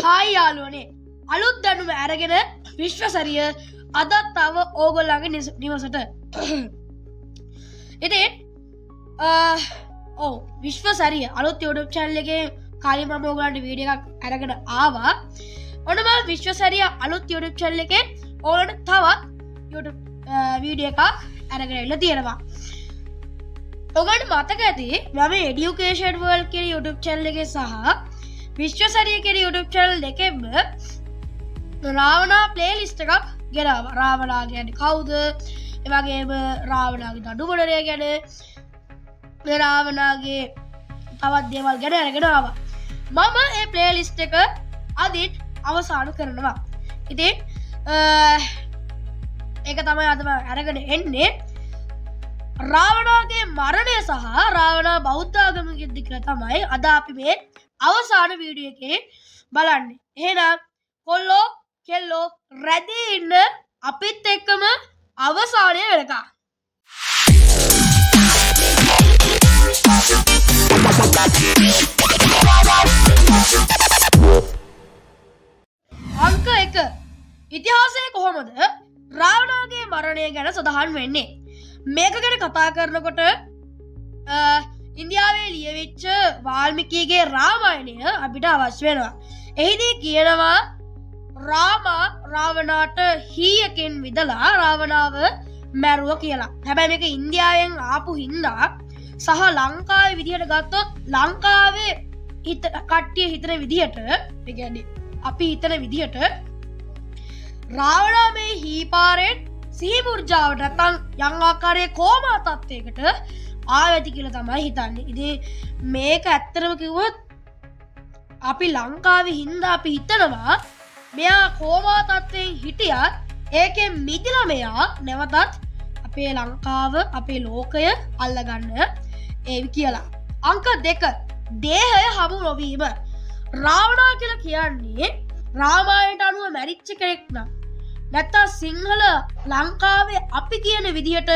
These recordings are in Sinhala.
හායි යාළුවනේ අලුත් දැනුම අරගෙන විශ්වසරිය අදත් තව ඕගොල්ලන්ගේ නිවසට ඉතින් ඔව් විශ්වසරිය අලුත් YouTube channel එකේ කලින් මම ඕගොල්ලන්ට වීඩියෝ එකක් අරගෙන ආවා. ඔන්න මම විශ්වසරිය අලුත් YouTube channel එකේ ඕගොල්ලන්ට තවත් YouTube වීඩියෝ එකක් අරගෙන ඉන්න තියෙනවා. ඔගොල්ලන්ට මතක ඇති මම Education World කියන YouTube channel එකේ සහ විශ්වසරිය කියන YouTube channel දෙකෙම රාවණා ප්ලේලිස්ට් එකක් ගෙනාවා. රාවණා කියන්නේ කවුද? ඒ වගේම රාවණාගේ දඩුමොඩරය ගැන රාවණාගේ තවත් දේවල් ගැන අරගෙන ආවා. මම මේ ප්ලේලිස්ට් එක අදින් අවසන් කරනවා. ඉතින් ඒක තමයි අද මම අරගෙන එන්නේ. රාවණාගේ මරණය සහ රාවණා බෞද්ධ ආගමකින්ද කියලා තමයි අද අපි මේ අවසාන වීඩියෝ එකේ බලන්නේ. එහෙනම් කොල්ලෝ කෙල්ලෝ රැඳී ඉන්න අපිත් එක්කම අවසානය වෙනකම්. අංක 1 ඉතිහාසයේ කොහොමද රාවණාගේ මරණය ගැන සඳහන් වෙන්නේ? මේක ගැන කතා කරනකොට ඉන්දියාවේ ලියවිච්ච වාල්මීකිගේ රාමායනය අපිට අවශ්‍ය වෙනවා. එහිදී කියනවා රාමා රාවණාට හීයකින් විදලා රාවණාව මැරුව කියලා. හැබැයි මේක ඉන්දියාවෙන් ආපු හින්දා සහ ලංකාවේ විදිහට ගත්තොත් ලංකාවේ කට්ටිය හිතන විදිහට, ඒ කියන්නේ අපි හිතන විදිහට රාවණා මේ හීපාරෙන් සිහිමුර්ජාවට නැත්නම් යම් ආකාරයේ කෝමා තත්ත්වයකට ආවැති කියලා තමයි හිතන්නේ. ඉතින් මේක ඇත්තටම කිව්වොත් අපි ලංකාවේ හින්දා අපි හිතනවා මෙයා කෝමා තත්ත්වයෙන් හිටියත් ඒකෙන් මිදලා මෙයා නැවතත් අපේ ලංකාව අපේ ලෝකය අල්ලගන්න ඒවි කියලා. අංක 2 දේහය හමු නොවීම. රාවණා කියලා කියන්නේ රාමායනයට අනුව මැරිච්ච කෙනෙක් නම් නැත්නම් සිංහල ලංකාවේ අපි කියන විදිහට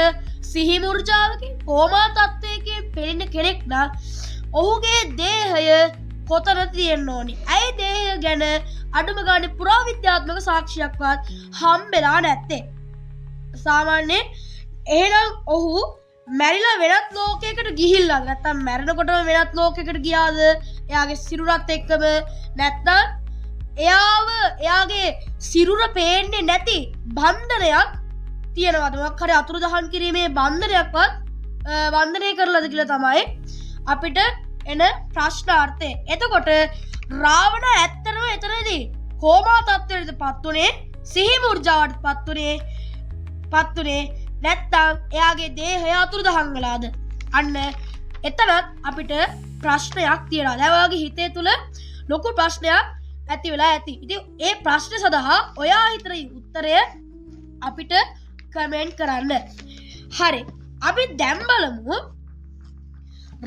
සිහිමුර්ජාවකින් කෝමා තත්ත්වයකින් පෙළෙන කෙනෙක් නම් ඔහුගේ දේහය කොතන තියෙන්න ඕනි? ඇයි දේහය ගැන අඩුම ගානේ පුරාවිද්‍යාත්මක සාක්ෂියක්වත් හම්බෙලා නැත්තේ? සාමාන්‍යයෙන් එහෙනම් ඔහු මැරිලා වෙනත් ලෝකයකට ගිහිල්ලා නැත්නම් මැරෙනකොටම වෙනත් ලෝකයකට ගියාද? එයාගේ සිරුරත් එක්කම නැත්නම් එයාගේ සිරුර පේන්නේ නැති බන්ධනයක් තියෙනවද? මොකක් හරි අතුරුදහන් කිරීමේ බන්ධනයක්වත් බන්ධනය කරලාද කියලා තමයි අපිට එන ප්‍රශ්නාර්ථය. එතකොට රාවණ ඇත්තටම එතනදී කෝමා තත්ත්වයට පත්ුනේ සිහිමුර්ජාවට පත්ුනේ නැත්නම් එයාගේ දේහය අතුරුදහන් වෙලාද? අන්න එතනත් අපිට ප්‍රශ්නයක් තියෙනවා. දැන් ඔයාගේ හිතේ තුල ලොකු ප්‍රශ්නයක් ඇති වෙලා ඇති. ඉතින් ඒ ප්‍රශ්නේ සඳහා ඔයා හිතන උත්තරය අපිට කමෙන්ට් කරන්න. හරි. අපි දැන් බලමු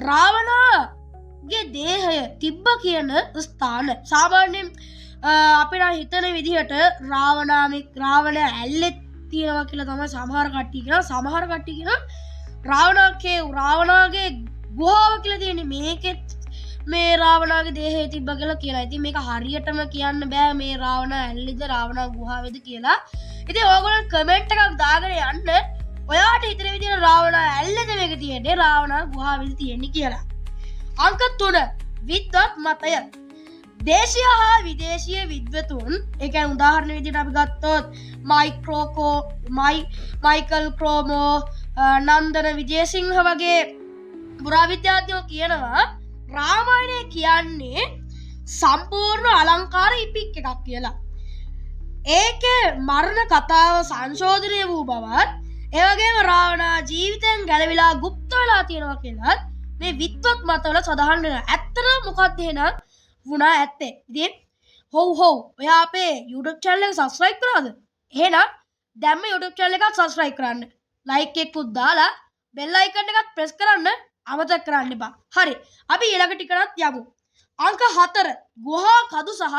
රාවණාගේ දේහය තිබ්බ කියන ස්ථාන. සාමාන්‍යයෙන් අපිට හිතන විදිහට රාවණ ඇල්ලේ තියෙනවා කියලා තමයි සමහර කට්ටිය කියනවා. සමහර කට්ටිය කියනවා රාවණාගේ ගුහාව කියලා තියෙන්නේ මේකෙත් මේ රාවණාගේ දේහය තිබ්බ කියලා කියනවා. ඉතින් මේක හරියටම කියන්න බෑ මේ රාවණ ඇල්ලේද රාවණා ගුහාවේද කියලා. ඉතින් ඕගොල්ලෝ කමෙන්ට් එකක් දාගෙන යන්න. ඔයාට හිතන විදිහට රාවණා ඇල්ලේද මේක තියෙන්නේ රාවණා ගුහාවේද තියෙන්නේ කියලා. අංක 3 විද්වත් මතය. දේශීය හා විදේශීය විද්වතුන්, ඒ කියන්නේ උදාහරණ විදිහට අපි ගත්තොත් මයිකල් ක්‍රෝමෝ, නන්දන විජේසිංහ වගේ පුරාවිද්‍යාඥයෝ කියනවා රාමායනය කියන්නේ සම්පූර්ණ අලංකාර ඉපික් එකක් කියලා. ඒකේ මරණ කතාව සංශෝධනය වූ බවත් ඒ වගේම රාවණා ජීවිතයෙන් ගැලවිලා গুপ্ত වෙලා තියෙනවා කියලා මේ විද්වත් මතවල සඳහන් වෙනවා. ඇත්තටම මොකක්ද එහෙනම් වුණා ඇත්තේ? ඉතින් හොව් ඔයා අපේ YouTube channel එක subscribe කරාද? එහෙනම් දැන්ම YouTube channel එකත් subscribe කරන්න. like එකකුත් දාලා bell icon එකත් press කරන්න අමතක කරන්න එපා. හරි. අපි ඊළඟ ටිකටත් යමු. අංක 4 ගුහා කඳු සහ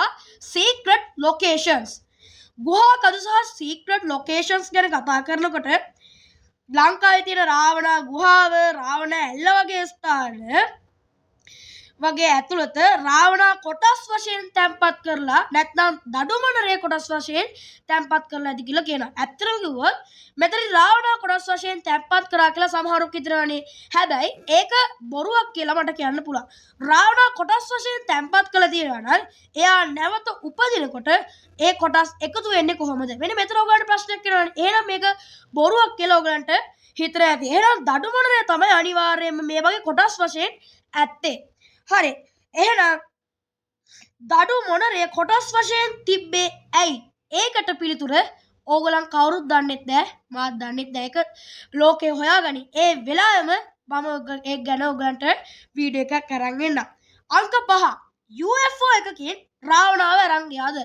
secret locations. ගුහා කඳු සහ secret locations ගැන කතා කරනකොට ලංකාවේ තියෙන රාවණා ගුහාව, රාවණ ඇල්ල වගේ ස්ථාන වගේ ඇතුළත රාවණා කොටස් වශයෙන් තැන්පත් කරලා නැත්නම් දඩුමොනරේ කොටස් වශයෙන් තැන්පත් කරලා ඇති කියලා කියනවා. ඇත්තටම කිව්වොත් මෙතන රාවණා කොටස් වශයෙන් තැන්පත් කරා කියලා සමහරුක් හිතනවානේ. හැබැයි ඒක බොරුවක් කියලා මට කියන්න පුළුවන්. රාවණා කොටස් වශයෙන් තැන්පත් කරලා තියෙනවා නම් එයා නැවත උපදිනකොට ඒ කොටස් එකතු වෙන්නේ කොහොමද? මෙන්න මෙතන ඔයගලන්ට ප්‍රශ්නයක් එනවානේ. එහෙනම් මේක බොරුවක් කියලා ඔයගලන්ට හිතලා ඇති. එහෙනම් දඩුමොනරේ තමයි අනිවාර්යයෙන්ම මේ වගේ කොටස් වශයෙන් ඇත්තේ. හරි. එහෙනම් දඩුමොනරේ කොටස් වශයෙන් තිබ්බේ ඇයි? ඒකට පිළිතුර ඕගොල්ලන් කවුරුත් දන්නෙත් නැහැ. මාත් දන්නෙත් නැහැ. ඒක ලෝකේ හොයාගනි. ඒ වෙලාවෙම මම ඒක ගැන ඔයගලන්ට වීඩියෝ එකක් අරන් එන්නම්. අංක 5. UFO එකකින් රාවණාව අරන් ගියාද?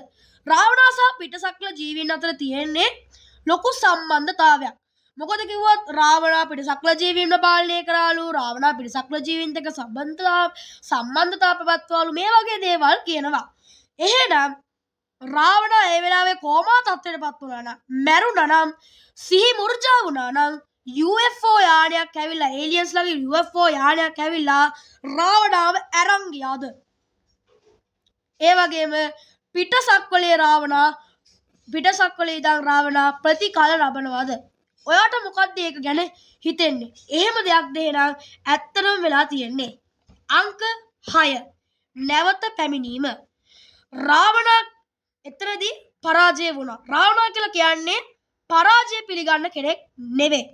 රාවණා සහ පිටසක්ල ජීවීන් අතර තියෙන්නේ ලොකු සම්බන්ධතාවයක්. මොකද කිව්වොත් රාවණා පිටසක්ල ජීවීන්ව පාලනය කරාලු, රාවණා පිටසක්ල ජීවීන්ට එක්ක සම්බන්ධතාව පැවැත්වලු, මේ වගේ දේවල් කියනවා. එහෙනම් රාවණා ඒ වෙලාවේ කෝමා තත්ත්වයටපත් වුණා නම්, මැරුණා නම්, සිහි මුර්ජා වුණා නම් UFO යානයක් ඇවිල්ලා, ඒලියන්ස්ලාගේ UFO යානයක් ඇවිල්ලා රාවණාව අරන් ගියාද? ඒ වගේම පිටසක්වලේ ඉඳන් රාවණා ප්‍රතිකාල ලබනවාද? ඔයාට මොකක්ද ඒක ගැන හිතෙන්නේ? එහෙම දෙයක්ද එහෙනම් ඇත්තටම වෙලා තියෙන්නේ? අංක 6. නැවත පැමිණීම. රාවණා එතරම්දී පරාජය වුණා. රාවණා කියලා කියන්නේ පරාජය පිළිගන්න කෙනෙක් නෙවෙයි.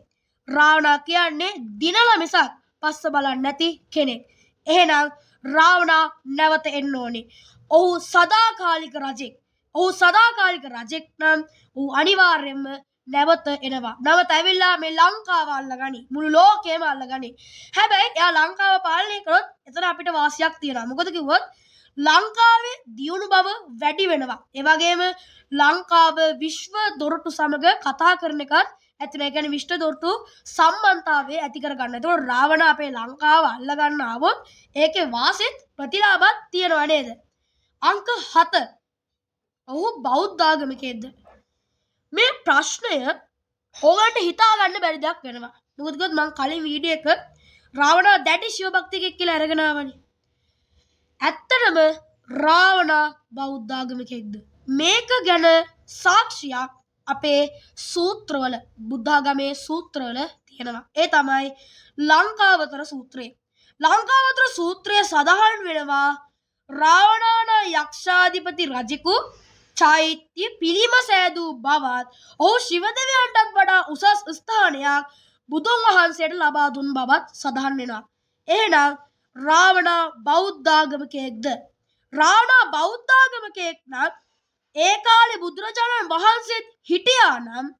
රාවණා කියන්නේ දිනලා මිසක් පස්ස බලන්නේ නැති කෙනෙක්. එහෙනම් රාවණා නැවත එන්න ඕනේ. ඔහු සදාකාලික රජෙක්. නම් ඔහු අනිවාර්යයෙන්ම නැවත එනවා. නැවත ඇවිල්ලා මේ ලංකාව අල්ලගනි. මුළු ලෝකෙම අල්ලගනි. හැබැයි එයා ලංකාව පාලනය කරොත් එතන අපිට වාසියක් තියෙනවා. මොකද කිව්වොත් ලංකාවේ දියුණු බව වැඩි වෙනවා. ඒ වගේම ලංකාව විශ්ව දොරටු සමග කතා කරන එකත් ඇත්තම ඒ කියන්නේ විශ්ව දොරටු සම්බන්ධතාවය ඇති කරගන්න. ඒතකොට රාවණ අපේ ලංකාව අල්ලගන්න ආවොත් ඒකේ වාසෙත් ප්‍රතිලාභත් තියෙනවා නේද? අංක 7. ඔහු බෞද්ධ ආගමිකයෙක්ද? මේ ප්‍රශ්නය ඕගන්ට හිතා ගන්න බැරි දෙයක් වෙනවා. මොකද කිව්වොත් මම කලින් වීඩියෝ එක රාවණා දැඩි ශිව භක්තියෙක් කියලා අරගෙන ආවනේ. ඇත්තටම රාවණා බෞද්ධ ආගමිකයෙක්ද? මේක ගැන සාක්ෂියක් අපේ සූත්‍රවල, බුද්ධාගමේ සූත්‍රවල තියෙනවා. ඒ තමයි ලංකාවතර සූත්‍රය. ලංකාවතර සූත්‍රය සඳහන් වෙනවා රාවණාන යක්ෂාධිපති රජෙකු චෛත්‍ය පිළිම සෑදූ බවත්, ඔහු ශිව දෙවියන්ටත් වඩා උසස් ස්ථානයක් බුදුන් වහන්සේට ලබා දුන් බවත් සඳහන් වෙනවා. එහෙනම් රාවණා බෞද්ධාගමිකයෙක්ද? රාවණා බෞද්ධාගමිකයෙක් නම් ඒ කාලේ බුදුරජාණන් වහන්සේත් හිටියා නම්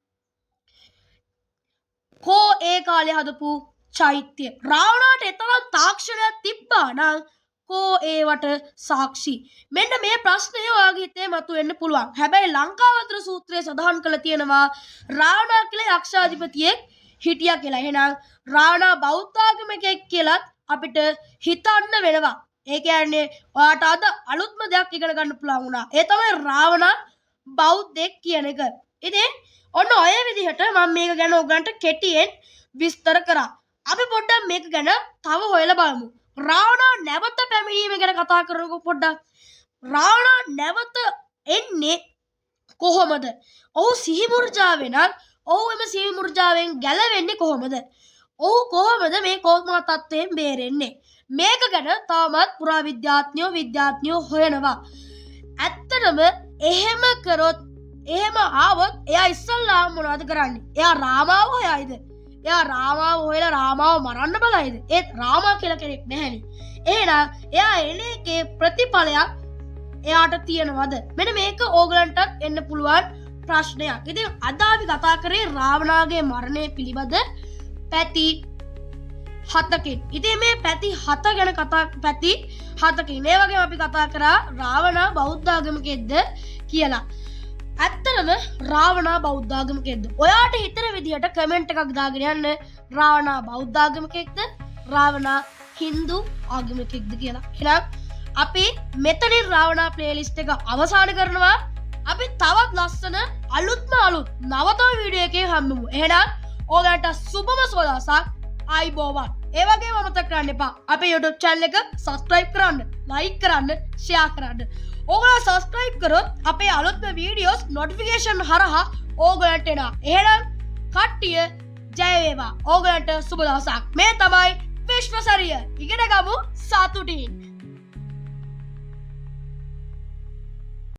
කෝ ඒ කාලේ හදපු චෛත්‍ය? රාවණාට එතරම් තාක්ෂණයක් තිබ්බා නම් කෝ ඒවට සාක්ෂි? මෙන්න මේ ප්‍රශ්නය ඔයාගේ හිතේ මතුවෙන්න පුළුවන්. හැබැයි ලංකාවතර සූත්‍රයේ සඳහන් කරලා තියෙනවා රාවණා කියලා යක්ෂාධිපතියෙක් හිටියා කියලා. එහෙනම් රාවණා බෞද්ධාගමිකයෙක් කියලාත් අපිට හිතන්න වෙනවා. ඒ කියන්නේ ඔයාට අද අලුත්ම දෙයක් ඉගෙන ගන්න පුළුවන් වුණා. ඒ තමයි රාවණා බෞද්ධෙක් කියන එක. ඉතින් ඔන්න ඔය විදිහට මම මේක ගැන ඔයගන්ට කෙටියෙන් විස්තර කරා. අපි පොඩ්ඩක් මේක ගැන තව හොයලා බලමු. රාවණා නැවත පැමිණීම ගැන කතා කරමු පොඩ්ඩක්. රාවණා නැවත එන්නේ කොහොමද? ඔහු සිහි මුර්ජා වෙනත් ඔහු එම සිහි මුර්ජාවෙන් ගැලවෙන්නේ කොහොමද? ඔහු කොහොමද මේ කෝමා තත්ත්වයෙන් බේරෙන්නේ? මේක ගැන තාමත් විද්‍යාඥයෝ හොයනවා. ඇත්තටම එහෙම කරොත්, එහෙම ආවොත් එයා ඉස්සල්ලාම මොනවද කරන්නේ? එයා රාමාව හොයයිද? එයා රාමාව හොයලා රාමාව මරන්න බලයිද? ඒත් රාමා කියලා කෙනෙක් නැහැනේ. එහෙනම් එයා එන එකේ ප්‍රතිඵලයක් එයාට තියෙනවද? මෙන්න මේක ඕගලන්ටත් එන්න පුළුවන් ප්‍රශ්නයක්. ඉතින් අද අපි කතා කරේ රාවණාගේ මරණය පිළිබඳ පැති 7කින්. ඉතින් මේ පැති 7 ගැන පැති 7කින් ඒ වගේම අපි කතා කරා රාවණා බෞද්ධ ආගමිකයෙක්ද කියලා. ඇත්තටම රාවණා බෞද්ධ ආගමිකයෙක්ද? ඔයාට හිතන විදිහට කමෙන්ට් එකක් දාගෙන යන්න. රාවණා බෞද්ධ ආගමිකයෙක්ද? රාවණා හින්දු ආගමිකයෙක්ද කියලා. එහෙනම් අපි මෙතනින් රාවණා ප්ලේලිස්ට් එක අවසන් කරනවා. අපි තවත් ලස්සන අලුත් නවතම වීඩියෝ එකේ හම්බෙමු. එහෙනම් ඔයාලට සුබම සුබ දවසක්. ආයිබෝවන්. ඒ වගේම අමතක කරන්න එපා අපේ YouTube channel එක subscribe කරන්න, like කරන්න, share කරන්න. ඕගොල්ලෝ subscribe කරොත් අපේ අලුත්ම videos notification හරහා ඕගොල්ලන්ට එනවා. එහෙනම් කට්ටිය ජය වේවා. ඕගොල්ලන්ට සුබ දවසක්. මේ තමයි විශ්වසරිය. ඉගෙන ගමු සතුටින්.